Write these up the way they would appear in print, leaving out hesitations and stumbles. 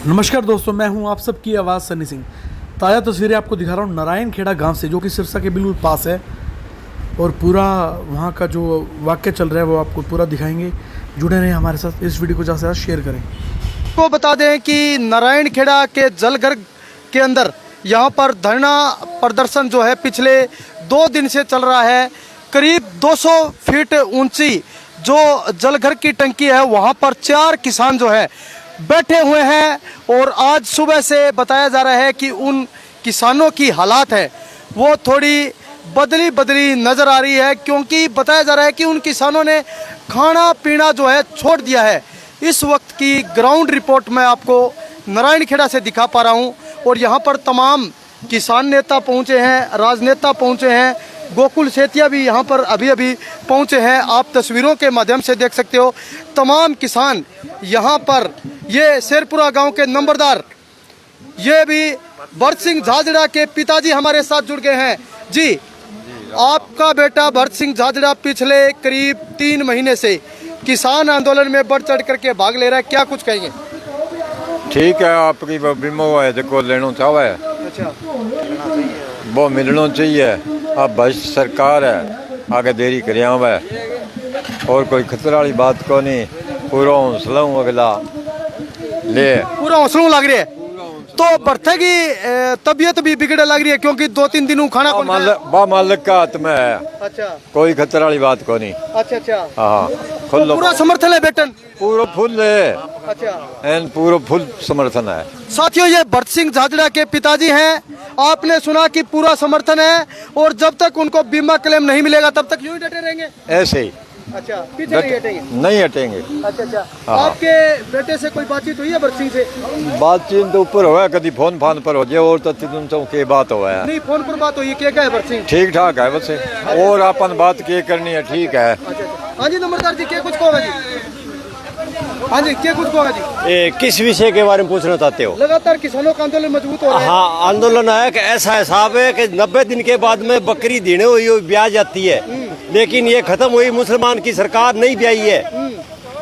नमस्कार दोस्तों, मैं हूं आप सबकी आवाज़ सनी सिंह। ताज़ा तस्वीरें आपको दिखा रहा हूं नारायण खेड़ा गांव से, जो कि सिरसा के बिल्कुल पास है। और पूरा वहां का जो वाक़या चल रहा है वो आपको पूरा दिखाएंगे। जुड़े रहें हमारे साथ, इस वीडियो को ज़्यादा से ज़्यादा शेयर करें। को बता दें कि नारायण खेड़ा के जलघर के अंदर यहाँ पर धरना प्रदर्शन जो है पिछले 2 दिन से चल रहा है। करीब 200 फीट ऊंची जो जलघर की टंकी है वहाँ पर 4 किसान जो है बैठे हुए हैं। और आज सुबह से बताया जा रहा है कि उन किसानों की हालात है वो थोड़ी बदली नज़र आ रही है, क्योंकि बताया जा रहा है कि उन किसानों ने खाना पीना जो है छोड़ दिया है। इस वक्त की ग्राउंड रिपोर्ट मैं आपको नारायण खेड़ा से दिखा पा रहा हूं। और यहां पर तमाम किसान नेता पहुंचे हैं, राजनेता पहुंचे हैं, गोकुल सेतिया भी यहां पर अभी पहुंचे हैं। आप तस्वीरों के माध्यम से देख सकते हो तमाम किसान यहां पर। ये शेरपुरा गांव के नंबरदार, ये भी भरत सिंह झाझड़ा के पिताजी हमारे साथ जुड़ गए हैं। जी, आपका बेटा भरत सिंह झाझड़ा पिछले करीब 3 महीने से किसान आंदोलन में बढ़ चढ़ करके भाग ले रहा है, क्या कुछ कहेंगे? ठीक है, आपकी वो बीमा है देखो लेना चाहे। अच्छा, वो मिलना चाहिए। अब भ्रष्ट सरकार है, आगे देरी करिया हुआ है और कोई खतरा वाली बात को नहीं। पूरा हौसला हूँ अगला ले, पूरा हौसलों लग रही है। तो भरते की तबीयत भी बिगड़े लग रही है, क्योंकि 2-3 दिन खाना कौन खाया? बा मालिक का हाथ में है। अच्छा, कोई खतरा वाली बात को नहीं। अच्छा। हाँ, तो पूरा समर्थन है बेटन? पूरा फुल है। अच्छा, एन पूरा फुल समर्थन है। साथियों, ये भरत सिंह झाझड़ा के पिताजी हैं। आपने सुना कि पूरा समर्थन है और जब तक उनको बीमा क्लेम नहीं मिलेगा तब तक यूं ही डटे रहेंगे। ऐसे ही अच्छा, पीछे नहीं हटेंगे? नहीं हटेंगे। अच्छा। हाँ। आपके बेटे से कोई बातचीत हुई है भरत सिंह से? बातचीत तो ऊपर हुआ है, कभी फोन फान पर हो जाए और तो तुम के बात हुआ है। नहीं, फोन पर बात हुई है, क्या है भरत सिंह? ठीक ठाक है वैसे, और अपन बात क्या करनी है, ठीक है। अच्छा। हाँ जी, नंबरदार जी, क्या कुछ कहोगे जी? हाँ जी, क्या कुछ कहोगे जी? किस विषय के बारे में पूछना चाहते हो? लगातार किसानों का आंदोलन मजबूत हो रहा है। हाँ, आंदोलन है कि ऐसा हिसाब है कि 90 दिन के बाद में बकरी देने हुई ब्याज जाती है, लेकिन ये खत्म हुई। मुसलमान की सरकार नहीं ब्याई है।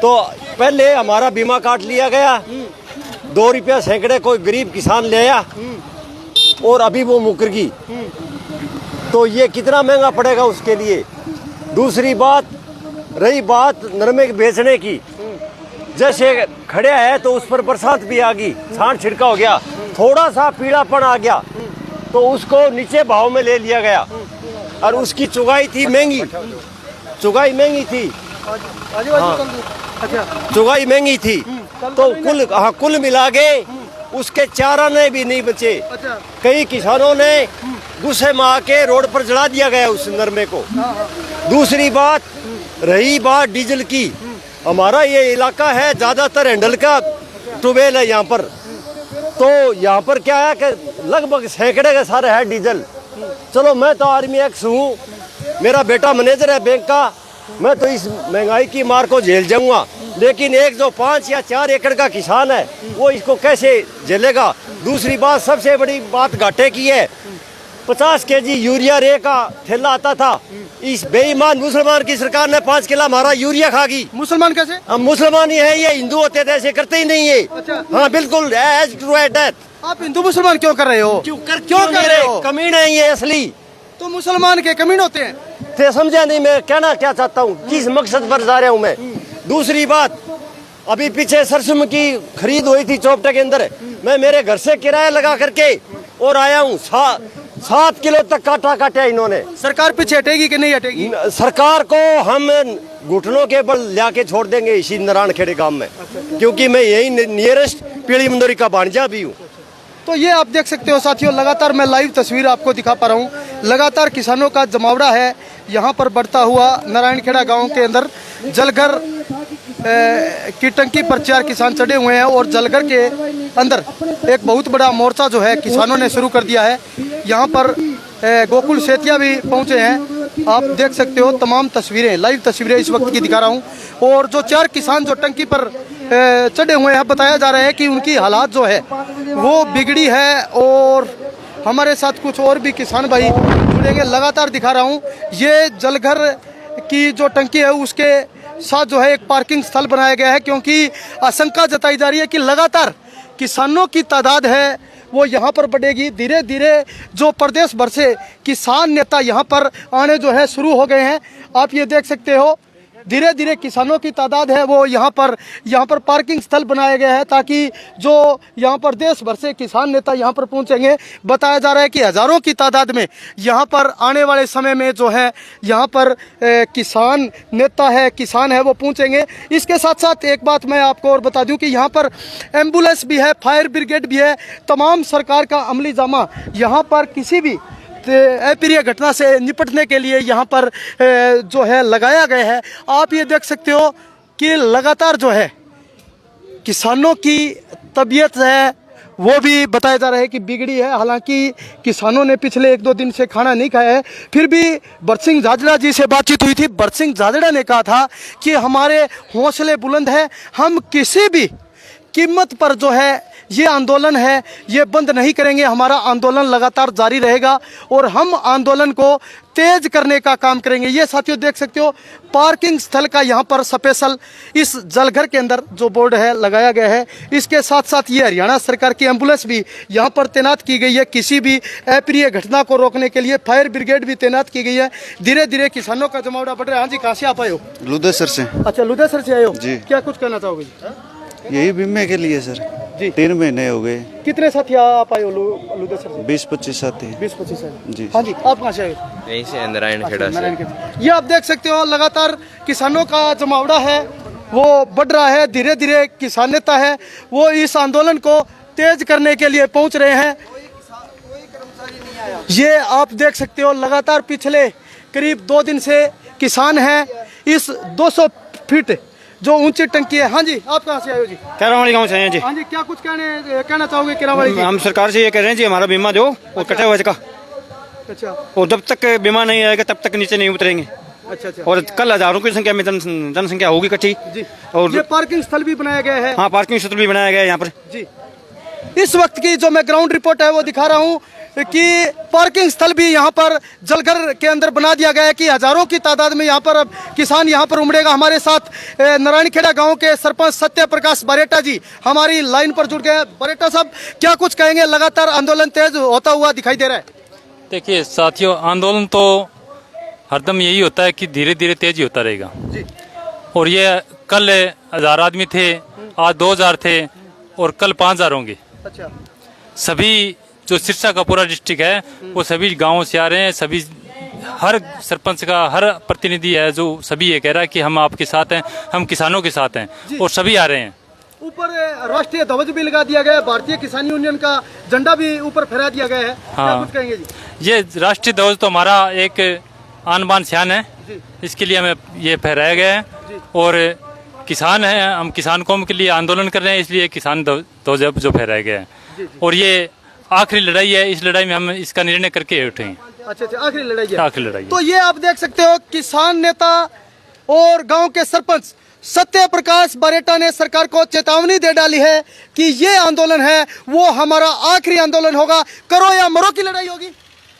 तो पहले हमारा बीमा काट लिया गया, 2 रुपया सैकड़े कोई गरीब किसान ले आया और अभी वो मुकर गई। तो ये कितना महंगा पड़ेगा उसके लिए। दूसरी बात, रही बात नरमे बेचने की, जैसे खड़े है तो उस पर बरसात भी आ गई, छांट छिड़का हो गया, थोड़ा सा पीलापन आ गया तो उसको नीचे भाव में ले लिया गया। और उसकी चुगाई थी महंगी, चुगाई महंगी थी। अच्छा, चुगाई महंगी थी तो कुल मिला के उसके 4 आने भी नहीं बचे। अच्छा। कई किसानों ने गुस्से में आके रोड पर जला दिया गया उस नरमे को। दूसरी बात, रही बात डीजल की, हमारा ये इलाका है ज़्यादातर हैंडल का ट्यूबवेल है यहाँ पर। तो यहाँ पर क्या है कि लगभग सैकड़े के सारे है डीजल। चलो, मैं तो आर्मी एक्स हूँ, मेरा बेटा मैनेजर है बैंक का, मैं तो इस महंगाई की मार को झेल जाऊँगा, लेकिन एक जो 5 या 4 एकड़ का किसान है वो इसको कैसे झेलेगा? दूसरी बात, सबसे बड़ी बात घाटे की है। 50 केजी यूरिया रे का थैला आता था, इस बेईमान मुसलमान की सरकार ने 5 किलो हमारा यूरिया खा गई। मुसलमान कैसे? हम मुसलमान ही है, ये हिंदू होते थे ऐसे करते ही नहीं है। अच्छा। हाँ, बिल्कुल एज टू डेथ। आप हिंदू मुसलमान क्यों कर रहे हो? क्यों कर रहे हो? कमीने हैं ये असली। तो मुसलमान के कमीन होते हैं? थे समझा नहीं मैं कहना क्या चाहता हूँ, किस मकसद पर जा रहा हूँ मैं। दूसरी बात, अभी पीछे सरसों की खरीद हुई थी चौपटे के अंदर, मैं मेरे घर से किराया लगा करके और आया हूँ। 7 किलो तक काटा काटा इन्होंने। सरकार पीछे हटेगी कि नहीं हटेगी? सरकार को हम घुटनों के बल लाके छोड़ देंगे इसी नारायण खेड़े गांव में, क्योंकि मैं यही नियरेस्ट पीली मंदोरी का भांजा भी हूँ। तो ये आप देख सकते हो साथियों, लगातार मैं लाइव तस्वीर आपको दिखा पा रहा हूँ। लगातार किसानों का जमावड़ा है यहाँ पर बढ़ता हुआ। नारायण खेड़ा गाँव के अंदर जलघर की टंकी पर 4 किसान चढ़े हुए हैं और जलघर के अंदर एक बहुत बड़ा मोर्चा जो है किसानों ने शुरू कर दिया है। यहाँ पर गोकुल सेतिया भी पहुँचे हैं। आप देख सकते हो तमाम तस्वीरें, लाइव तस्वीरें इस वक्त की दिखा रहा हूँ। और जो 4 किसान जो टंकी पर चढ़े हुए हैं, बताया जा रहा है कि उनकी हालात जो है वो बिगड़ी है। और हमारे साथ कुछ और भी किसान भाई जुड़ेंगे, लगातार दिखा रहा हूँ। ये जलघर की जो टंकी है उसके साथ जो है एक पार्किंग स्थल बनाया गया है, क्योंकि आशंका जताई जा रही है कि लगातार किसानों की तादाद है वो यहाँ पर बढ़ेगी। धीरे धीरे जो प्रदेश भर से किसान नेता यहाँ पर आने जो है शुरू हो गए हैं। आप ये देख सकते हो धीरे धीरे किसानों की तादाद है वो यहाँ पर पार्किंग स्थल बनाए गए हैं ताकि जो यहाँ पर देश भर से किसान नेता यहाँ पर पहुँचेंगे। बताया जा रहा है कि हज़ारों की तादाद में यहाँ पर आने वाले समय में जो है यहाँ पर किसान नेता है, किसान है वो पहुँचेंगे। इसके साथ साथ एक बात मैं आपको और बता दूं कि यहाँ पर एम्बुलेंस भी है, फायर ब्रिगेड भी है, तमाम सरकार का अमली जामा यहाँ पर किसी भी अप्रिय घटना से निपटने के लिए यहाँ पर जो है लगाया गया है। आप ये देख सकते हो कि लगातार जो है किसानों की तबीयत है वो भी बताया जा रहा है कि बिगड़ी है। हालांकि किसानों ने पिछले 1-2 दिन से खाना नहीं खाया है, फिर भी भरत सिंह झाझड़ा जी से बातचीत हुई थी। भरत सिंह झाझड़ा ने कहा था कि हमारे हौसले बुलंद है, हम किसी भी कीमत पर जो है ये आंदोलन है ये बंद नहीं करेंगे, हमारा आंदोलन लगातार जारी रहेगा और हम आंदोलन को तेज करने का काम करेंगे। ये साथियों देख सकते हो पार्किंग स्थल का यहाँ पर स्पेशल इस जलघर के अंदर जो बोर्ड है लगाया गया है। इसके साथ साथ ये हरियाणा सरकार की एम्बुलेंस भी यहाँ पर तैनात की गई है, किसी भी अप्रिय घटना को रोकने के लिए फायर ब्रिगेड भी तैनात की गई है। धीरे धीरे किसानों का जमावड़ा बढ़ रहा है। हाँ जी, कहाँ से आप आए हो? लुधेसर से। अच्छा, लुधेसर से आए हो जी। क्या कुछ कहना चाहोगे? यही बीमे के लिए सर जी। 3 महीने हो गए। कितने साथी आप आए हो लुधेसर से? 20-25 साथी। 20-25 साल। जी। हाँ जी, आप कहाँ से आए हो? यहीं से नारायण खेड़ा से। नारायण खेड़ा। ये आप देख सकते हो लगातार किसानों का जमावड़ा है वो बढ़ रहा है। धीरे धीरे किसान नेता है वो इस आंदोलन को तेज करने के लिए पहुंच रहे हैं। ये आप देख सकते हो लगातार पिछले करीब 2 दिन से किसान हैं इस 200 फीट जो ऊंची टंकी है। हाँ जी, आप कहाँ से आए हो जी? केरावाली गांव से आए हैं जी। हाँ जी, क्या कुछ कहना चाहोगे केरावाली जी? हम सरकार से ये कह रहे हैं जी हमारा बीमा दो और कटे हुए का, अच्छा और जब तक बीमा नहीं आएगा तब तक नीचे नहीं उतरेंगे। अच्छा अच्छा। और कल हजारों की संख्या में जनसंख्या होगी इकट्ठी। जी। और ये पार्किंग स्थल भी बनाया गया है। हाँ, पार्किंग स्थल भी बनाया गया है यहाँ पर जी। इस वक्त की जो मैं ग्राउंड रिपोर्ट है वो दिखा रहा हूँ कि पार्किंग स्थल भी यहाँ पर जलघर के अंदर बना दिया गया है कि हजारों की तादाद में यहाँ पर अब किसान यहाँ पर उमड़ेगा। हमारे साथ नारायणखेड़ा गांव के सरपंच सत्य प्रकाश बरेटा जी हमारी लाइन पर जुड़ गए हैं। बरेटा साहब, क्या कुछ कहेंगे? लगातार आंदोलन तेज होता हुआ दिखाई दे रहा है। देखिए साथियों, आंदोलन तो हरदम यही होता है कि धीरे धीरे तेज ही होता रहेगा जी। और ये कल 1000 आदमी थे, आज 2000 थे और कल 5000 होंगे। अच्छा। सभी जो सिरसा का पूरा डिस्ट्रिक्ट है वो सभी गांवों से आ रहे हैं। सभी हर सरपंच का हर प्रतिनिधि है जो सभी ये कह रहा है कि हम आपके साथ हैं, हम किसानों के साथ हैं और सभी आ रहे हैं। ऊपर राष्ट्रीय ध्वज भी लगा दिया गया है, भारतीय किसान यूनियन का झंडा भी ऊपर फहरा दिया गया है। क्या हाँ। कुछ कहेंगे जी? ये राष्ट्रीय ध्वज तो हमारा एक आन बान शान है, इसके लिए हमें ये फहराया गया है। और किसान है, हम किसान कौम के लिए आंदोलन कर रहे हैं, इसलिए किसान ध्वज जो फहराया गया है। और ये आखिरी लड़ाई है, इस लड़ाई में हम इसका निर्णय करके उठे हैं। अच्छा अच्छा, आखिरी लड़ाई है। आखिरी लड़ाई। तो ये आप देख सकते हो किसान नेता और गांव के सरपंच सत्य प्रकाश बरेटा ने सरकार को चेतावनी दे डाली है कि ये आंदोलन है वो हमारा आखिरी आंदोलन होगा, करो या मरो की लड़ाई होगी।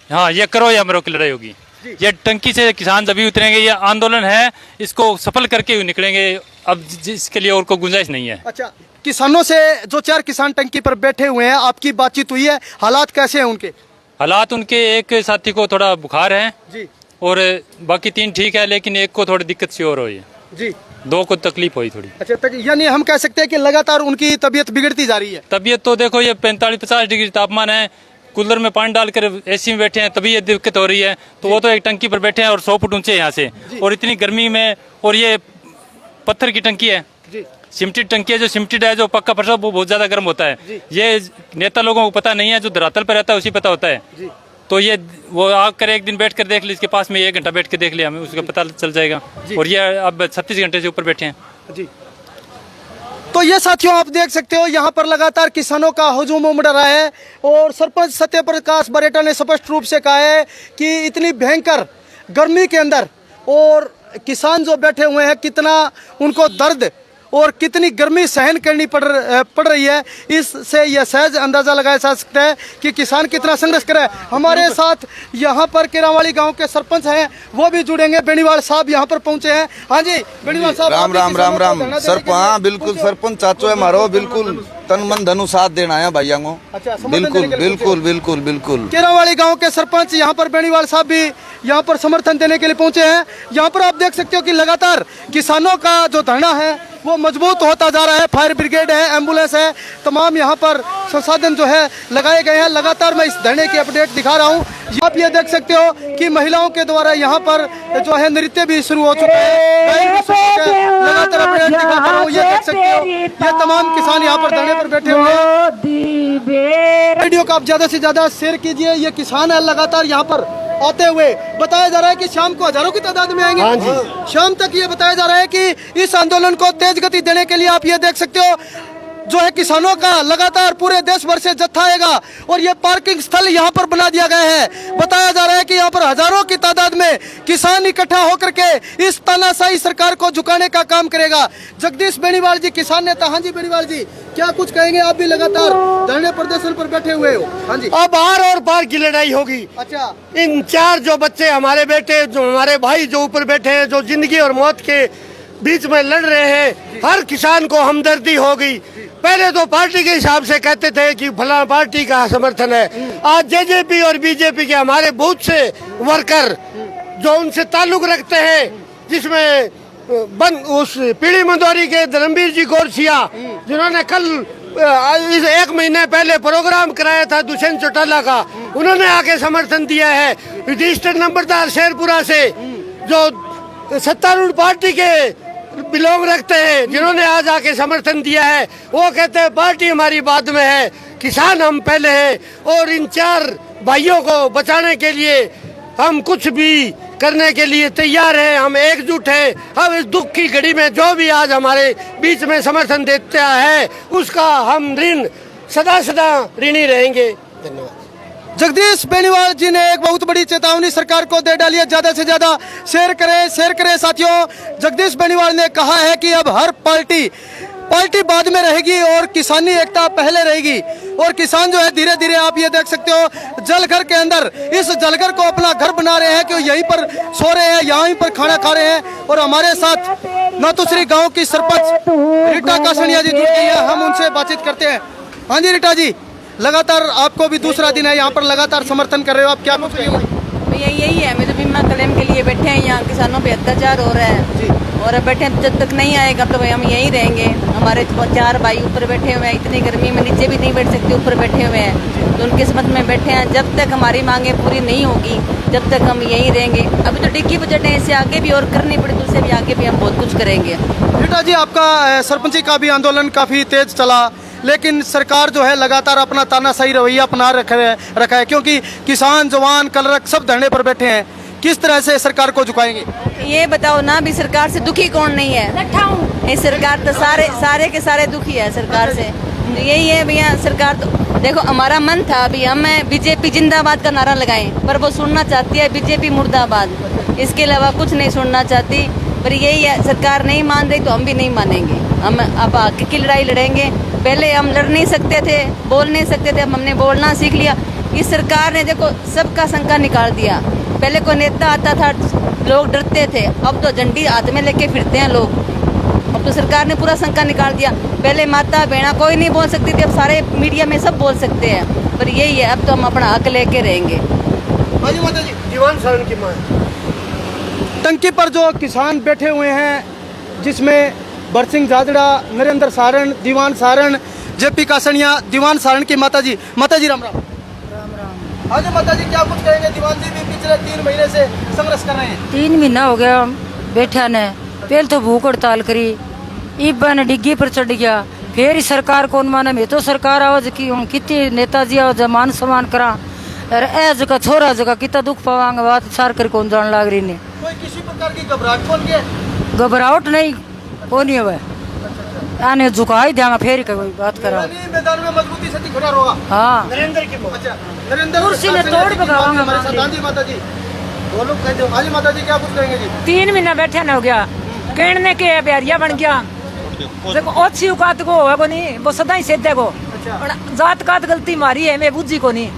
हाँ, ये करो या मरो की लड़ाई होगी। ये टंकी से किसान जब भी उतरेंगे, ये आंदोलन है, इसको सफल करके ही निकलेंगे। अब इसके लिए और कोई गुंजाइश नहीं है। अच्छा, किसानों से जो 4 किसान टंकी पर बैठे हुए हैं, आपकी बातचीत हुई है, हालात कैसे हैं उनके? हालात उनके, एक साथी को थोड़ा बुखार है जी और बाकी 3 ठीक है, लेकिन एक को थोड़ी दिक्कत सी और हुई है जी। 2 को तकलीफ हुई थोड़ी। अच्छा, तक यानी हम कह सकते हैं कि लगातार उनकी तबीयत बिगड़ती जा रही है। तबीयत तो देखो, ये 45-50 डिग्री तापमान है, कूलर में पानी डालकर एसी में बैठे हैं, तभी ये दिक्कत हो रही है। तो वो तो एक टंकी पर बैठे हैं और 100 फुट ऊंचे हैं यहाँ से, और इतनी गर्मी में, और ये पत्थर की टंकी है, सिमटेड टंकी है। जो सिमटेड है, जो पक्का फर्श, वो बहुत ज्यादा गर्म होता है। ये नेता लोगों को पता नहीं है, जो धरातल पर रहता है उसी पता होता है। तो ये वो आकर एक दिन बैठ कर देख ले, इसके पास में 1 घंटा बैठ कर देख लिया, हमें उसका पता चल जाएगा। और ये अब 36 घंटे से ऊपर बैठे हैं जी। तो ये साथियों आप देख सकते हो यहाँ पर लगातार किसानों का हुजूम उमड़ रहा है और सरपंच सत्य प्रकाश बरेटा ने स्पष्ट रूप से कहा है कि इतनी भयंकर गर्मी के अंदर और किसान जो बैठे हुए हैं, कितना उनको दर्द और कितनी गर्मी सहन करनी पड़ रही है, इससे यह सहज अंदाजा लगाया जा सकता है कि किसान कितना संघर्ष कर रहा है। हमारे साथ यहाँ पर केरावाली गांव के सरपंच हैं, वो भी जुड़ेंगे। बेनीवाल साहब यहाँ पर पहुंचे हैं। हाँ जी बेनीवाल साहब, राम राम राम राम सर। हाँ बिल्कुल सरपंच चाचो है मारो, बिल्कुल तन मन धनु साथ देना है भाइयों को। अच्छा, बिल्कुल बिल्कुल बिल्कुल बिल्कुल। केरावाली गांव के सरपंच यहाँ पर बेनीवाल साहब भी यहाँ पर समर्थन देने के लिए पहुंचे हैं। यहाँ पर आप देख सकते हो कि लगातार किसानों का जो धरना है वो मजबूत होता जा रहा है। फायर ब्रिगेड है, एम्बुलेंस है, तमाम यहाँ पर संसाधन जो है लगाए गए हैं। लगातार मैं इस धरने की अपडेट दिखा रहा हूँ। आप ये देख सकते हो कि महिलाओं के द्वारा यहाँ पर जो है नृत्य भी शुरू हो चुका है। लगातार अपडेट दिखा रहा हूँ, ये देख सकते हो ये तमाम किसान यहाँ पर धरने पर बैठे हुए हैं। वीडियो को आप ज्यादा से ज्यादा शेयर कीजिए। ये किसान है लगातार यहाँ पर आते हुए। बताया जा रहा है कि शाम को हजारों की तादाद में आएंगे। हाँ जी। शाम तक ये बताया जा रहा है कि इस आंदोलन को तेज गति देने के लिए आप ये देख सकते हो जो है किसानों का लगातार पूरे देश भर से जत्था आएगा और ये पार्किंग स्थल यहाँ पर बना दिया गया है। बताया जा रहा है कि यहाँ पर हजारों की तादाद में किसान इकट्ठा होकर के इस तानाशाही सरकार को झुकाने का काम करेगा। जगदीश बेनीवाल जी किसान नेता। हाँ जी बेनीवाल जी, क्या कुछ कहेंगे? आप भी लगातार धरने प्रदर्शन पर बैठे हुए हो। हाँ जी। अब बार और बार की लड़ाई होगी। अच्छा, इन चार जो बच्चे हमारे बेटे, जो हमारे भाई जो ऊपर बैठे हैं, जो जिंदगी और मौत के बीच में लड़ रहे हैं, हर किसान को हमदर्दी होगी। पहले तो पार्टी के हिसाब से कहते थे कि फलाना पार्टी का समर्थन है। आज जेजेपी और बीजेपी के हमारे बहुत से वर्कर जो उनसे ताल्लुक रखते हैं, जिसमें उस पीढ़ी मंदोरी के धर्मवीर जी गौरसिया, जिन्होंने कल इस 1 महीने पहले प्रोग्राम कराया था दुष्यंत चौटाला का, उन्होंने आके समर्थन दिया है। रजिस्टर्ड नंबरदार शेरपुरा से जो सत्तारूढ़ पार्टी के बिलोंग रखते हैं, जिन्होंने आज आके समर्थन दिया है, वो कहते हैं पार्टी हमारी बाद में है, किसान हम पहले हैं। और इन चार भाइयों को बचाने के लिए हम कुछ भी करने के लिए तैयार हैं। हम एकजुट हैं। हम इस दुख की घड़ी में जो भी आज हमारे बीच में समर्थन देता है, उसका हम ऋण सदा सदा ऋणी रहेंगे। धन्यवाद। जगदीश बेनीवाल जी ने एक बहुत बड़ी चेतावनी सरकार को दे डाली है। ज्यादा से ज्यादा शेयर करें साथियों। जगदीश बेनीवाल ने कहा है कि अब हर पार्टी बाद में रहेगी और किसानी एकता पहले रहेगी। और किसान जो है धीरे धीरे आप ये देख सकते हो जलघर के अंदर इस जलघर को अपना घर बना रहे हैं कि यहीं पर सो रहे हैं, यहीं पर खाना खा रहे हैं। और हमारे साथ नातुश्री गांव की सरपंच रीटा कासनिया जी जुड़ गई है, हम उनसे बातचीत करते हैं। हाँ जी रीटा जी, लगातार आपको भी दूसरा दिन है यहाँ पर लगातार समर्थन कर रहे हो, आप क्या कुछ कहेंगे? भैया यही है, मेरे बीमा क्लेम के लिए बैठे हैं। यहाँ किसानों पे अत्याचार हो रहा है और बैठे जब तक नहीं आएगा तो भाई हम यहीं रहेंगे। हमारे 4 भाई ऊपर बैठे हुए हैं, इतनी गर्मी में नीचे भी नहीं बैठ सकते, ऊपर बैठे हुए हैं, तो उनके समझ में बैठे हैं। जब तक हमारी मांगे पूरी नहीं होगी जब तक हम यहीं रहेंगे। अभी तो डिग्गी बजट है, इससे आगे भी और करनी पड़े तो उससे भी आगे भी हम बहुत कुछ करेंगे। रीटा जी, आपका सरपंची का भी आंदोलन काफी तेज चला, लेकिन सरकार जो है लगातार अपना तानाशाही रवैया अपना रखा है, क्योंकि किसान जवान कलरक सब धरने पर बैठे हैं। किस तरह से सरकार को झुकाएंगे? ये बताओ ना, भी सरकार से दुखी कौन नहीं है? इस सरकार तो सारे के सारे दुखी है सरकार से। यही है भैया, सरकार तो देखो, हमारा मन था अभी हम बीजेपी जिंदाबाद का नारा लगाएं, पर वो सुनना चाहती है बीजेपी मुर्दाबाद, इसके अलावा कुछ नहीं सुनना चाहती। पर यही है, सरकार नहीं मान रही तो हम भी नहीं मानेंगे। हम अब आगे की लड़ाई लड़ेंगे। पहले हम लड़ नहीं सकते थे, बोल नहीं सकते थे, अब हमने बोलना सीख लिया। इस सरकार ने देखो सबका शंका निकाल दिया। पहले कोई नेता आता था लोग डरते थे, अब तो झंडी हाथ में लेके फिरते हैं लोग। अब तो सरकार ने पूरा शंका निकाल दिया। पहले माता बहना कोई नहीं बोल सकती थी, अब सारे मीडिया में सब बोल सकते हैं। पर यही है, अब तो हम अपना हक लेके रहेंगे। दीवान सारण की मां टंकी पर जो किसान बैठे हुए हैं, जिसमें बरसिंह जाजड़ा, नरेंद्र सारण, दीवान सारण, जेपी कासनिया, दीवान सारण की माता जी राम राम। हाँ जी माता जी, क्या कुछ कहेंगे? दीवान जी भी पिछले 3 महीने से संघर्ष कर रहे हैं। 3 महीना हो गया बैठा ने। पहले तो भूख हड़ताल करी, इब्बा ने डिग्गी पर चढ़ गया, फिर सरकार कौन माने। मैं तो सरकार आवाज की हूँ, कितने नेताजी आवाज मान सम्मान करा, और ए जगह छोरा जगह कितना दुख पावांगे, बात सार कर कौन जान लाग रही ने। कोई किसी प्रकार की घबराहट कौन के? घबराहट नहीं, कौन नहीं है आने झुका ही देंगे, फिर कोई बात करा। मैदान में मजबूती से खड़ा होगा। हाँ, नरेंद्र की मां। अच्छा, नरेंद्र कुर्सी में तोड़ भगावांगे माता जी। वो लोग कहते हो। हाँ जी माता जी, क्या कुछ कहेंगे जी? 3 महीना बैठे न हो गया, कहने के बिहारिया बन गया, देखो अच्छी औकात को है को नहीं, वो सदा ही सीधे को जात कात गलती मारी है, मैं बुझी को नहीं।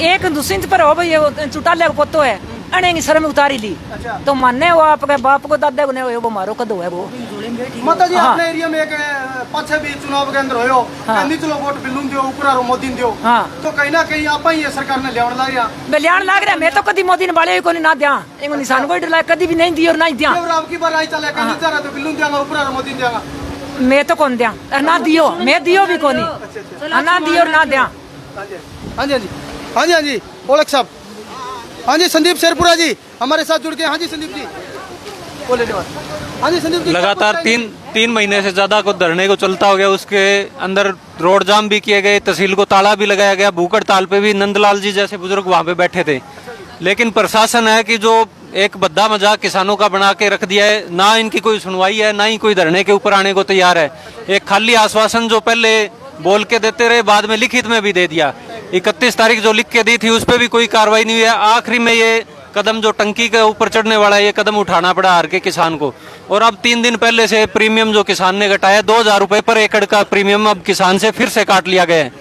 एक दुष्यंत पर हो भाई, वो चुटाले को पोतो है, अनेंगी शर्म उतारी ली तो मानने हो आपके बाप को दादे को नहीं, वो मारो कदो है वो। माता जी अपने एरिया में एक पाछे भी चुनाव के अंदर होयो, निचलो वोट बिल्लू दियो, ऊपरा रो मोदी दियो, तो कहीं ना कहीं आप ही ये सरकार ने लियाण लाग गया। मैं लियाण लाग रहा, मैं तो कदी मोदी ने बाले को नहीं ना दिया, एगो निशान को डला कदी भी नहीं दी और नहीं दिया। अब की बार आई चले कहीं जा रहा तो बिल्लू दियागा, ऊपरा रो मोदी दियागा। मैं तो कौन दिया ना दियो, मैं दियो भी कोनी ना दियो और ना दिया। हाँ जी हाँ जी हाँ जी हाँ जी ओलख साहब, हाँ जी संदीप शेरपुरा जी हमारे साथ जुड़ के। हाँ जी संदीप जी बोले। हाँ जी संदीप जी, लगातार तीन महीने से ज्यादा को धरने को चलता हो गया, उसके अंदर रोड जाम भी किए गए, तहसील को ताला भी लगाया गया, भूख हड़ताल पे भी नंदलाल जी जैसे बुजुर्ग वहां पे बैठे थे। लेकिन प्रशासन है कि जो एक बद्दा मजाक किसानों का बना के रख दिया है, ना इनकी कोई सुनवाई है, ना ही कोई धरने के ऊपर आने को तैयार है। एक खाली आश्वासन जो पहले बोल के देते रहे, बाद में लिखित में भी दे दिया। 31 तारीख जो लिख के दी थी उस पर भी कोई कार्रवाई नहीं हुई है। आखिरी में ये कदम जो टंकी के ऊपर चढ़ने वाला है, ये कदम उठाना पड़ा हार के किसान को। और अब 3 दिन पहले से प्रीमियम जो किसान ने घटाया, 2000 रुपए पर एकड़ का प्रीमियम अब किसान से फिर से काट लिया गया है।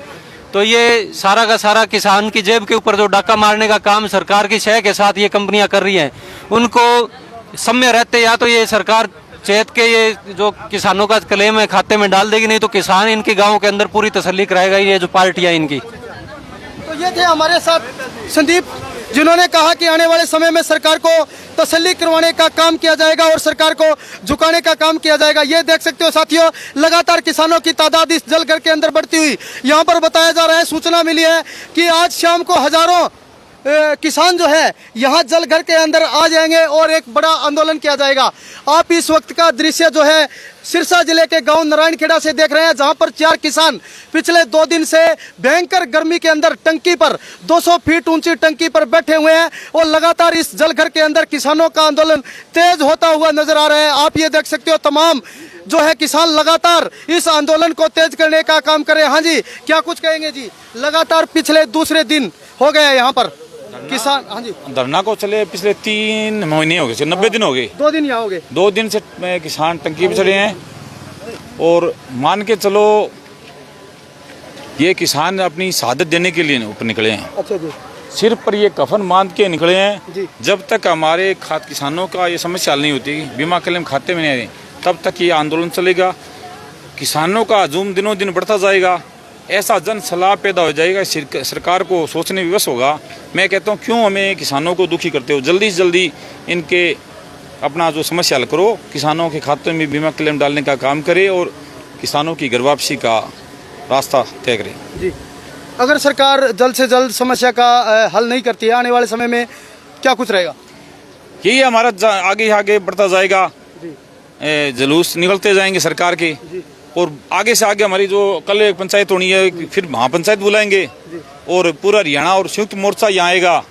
तो ये सारा का सारा किसान की जेब के ऊपर जो डाका मारने का काम सरकार की शय के साथ ये कंपनियां कर रही हैं, उनको समय रहते या तो ये सरकार चेत के ये जो किसानों का क्लेम है खाते में डाल देगी, नहीं तो किसान इनके गाँव के अंदर पूरी तसल्ली कराएगा ये जो पार्टियां इनकी। तो ये थे हमारे साथ संदीप, जिन्होंने कहा कि आने वाले समय में सरकार को तसल्ली करवाने का काम किया जाएगा और सरकार को झुकाने का काम किया जाएगा। ये देख सकते हो साथियों, लगातार किसानों की तादाद इस जलघर के अंदर बढ़ती हुई यहाँ पर बताया जा रहा है। सूचना मिली है कि आज शाम को हजारों किसान जो है यहाँ जलघर के अंदर आ जाएंगे और एक बड़ा आंदोलन किया जाएगा। आप इस वक्त का दृश्य जो है सिरसा जिले के गांव नारायणखेड़ा से देख रहे हैं, जहां पर 4 किसान पिछले 2 दिन से भयंकर गर्मी के अंदर टंकी पर 200 फीट ऊंची टंकी पर बैठे हुए हैं और लगातार इस जलघर के अंदर किसानों का आंदोलन तेज होता हुआ नजर आ रहा है। आप ये देख सकते हो, तमाम जो है किसान लगातार इस आंदोलन को तेज करने का काम कर रहे हैं। हाँ जी, क्या कुछ कहेंगे जी? लगातार पिछले दूसरे दिन हो गया यहाँ पर किसान। हाँ जी, धरना को चले पिछले 3 महीने हो गए, 90 दिन हो गए। 2 दिन यहाँ हो गए। 2 दिन से किसान टंकी पे चढ़े हैं और मान के चलो ये किसान अपनी शहादत देने के लिए ऊपर निकले हैं। अच्छा जी, सिर पर ये कफन बांध के निकले हैं जी। जब तक हमारे किसानों का ये समस्या हल नहीं होती, बीमा क्लेम खाते में नहीं आए, तब तक ये आंदोलन चलेगा। किसानों का हजूम दिनों दिन बढ़ता जाएगा, ऐसा जन सलाह पैदा हो जाएगा, सरकार को सोचने विवश होगा। मैं कहता हूँ क्यों हमें किसानों को दुखी करते हो, जल्दी से जल्दी इनके अपना जो समस्या हल करो, किसानों के खाते में बीमा क्लेम डालने का काम करे और किसानों की घर वापसी का रास्ता तय करे जी। अगर सरकार जल्द से जल्द समस्या का हल नहीं करती है, आने वाले समय में क्या कुछ रहेगा? यही हमारा आगे आगे बढ़ता जाएगा, जुलूस निकलते जाएंगे सरकार के, और आगे से आगे हमारी जो कल एक पंचायत होनी है, फिर महापंचायत बुलाएंगे और पूरा हरियाणा और संयुक्त मोर्चा यहाँ आएगा।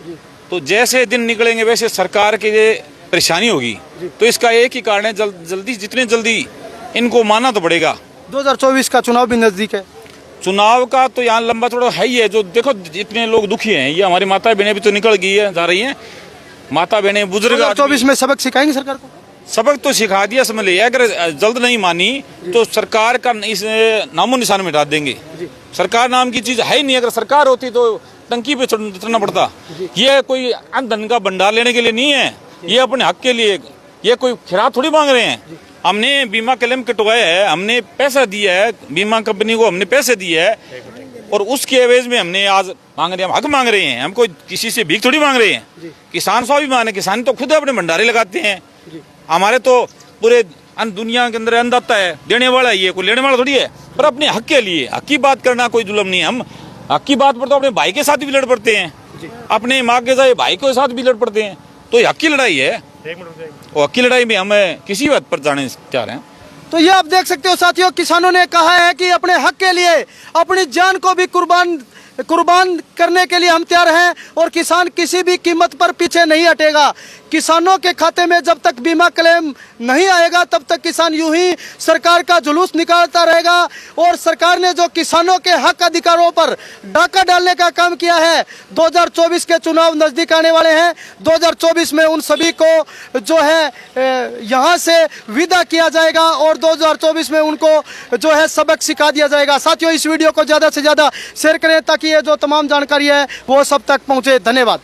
तो जैसे दिन निकलेंगे वैसे सरकार की परेशानी होगी। तो इसका एक ही कारण है, जल्दी जितने जल्दी इनको मानना तो पड़ेगा। 2024 का चुनाव भी नजदीक है। चुनाव का तो यहाँ लंबा थोड़ा है ही है। जो देखो जितने लोग दुखी हैं, ये हमारी माता बहनें भी तो निकल गई है, जा रही हैं माता बहनें, बुजुर्ग। 2024 में सबक सिखाएंगे सरकार को? सबक तो सिखा दिया, समझ लिया। अगर जल्द नहीं मानी तो सरकार का इस नामो निशान मिटा देंगे। सरकार नाम की चीज है ही नहीं। अगर सरकार होती तो टंकी पे चढ़ना पड़ता। ये कोई धन का भंडार लेने के लिए नहीं है, ये अपने हक के लिए। ये कोई खिरात थोड़ी मांग रहे हैं। हमने बीमा क्लेम कटवाया है, हमने पैसा दिया है, बीमा कंपनी को हमने पैसे दिए है और उसके एवज में हमने आज मांग रहे हैं, हम हक मांग रहे हैं। हम कोई किसी से भीख थोड़ी मांग रहे हैं। किसान स्वाभिमान है, किसान तो खुद अपने भंडारे लगाते हैं। हमारे तो पूरे दुनिया के अंदर अन्नदाता है, देने वाला ही है, कोई लेने वाला थोड़ी है। पर अपने हक के लिए हक की बात करना कोई जुल्म नहीं है। हम हक की बात पर तो अपने भाई के साथ भी लड़ पड़ते हैं, अपने माँ के साथ भाई के साथ भी लड़ पड़ते हैं। तो ये हक की लड़ाई है, और हक की लड़ाई में हम किसी बात पर जाने चाह रहे हैं। तो ये आप देख सकते हो साथियों, किसानों ने कहा है कि अपने हक के लिए अपनी जान को भी कुर्बान करने के लिए हम तैयार हैं और किसान किसी भी कीमत पर पीछे नहीं हटेगा। किसानों के खाते में जब तक बीमा क्लेम नहीं आएगा तब तक किसान यूं ही सरकार का जुलूस निकालता रहेगा। और सरकार ने जो किसानों के हक अधिकारों पर डाका डालने का काम किया है, 2024 के चुनाव नजदीक आने वाले हैं, 2024 में उन सभी को जो है यहाँ से विदा किया जाएगा और 2024 में उनको जो है सबक सिखा दिया जाएगा। साथियों, इस वीडियो को ज़्यादा से ज़्यादा शेयर करें ताकि ये जो तमाम जानकारी है वो सब तक पहुँचे। धन्यवाद।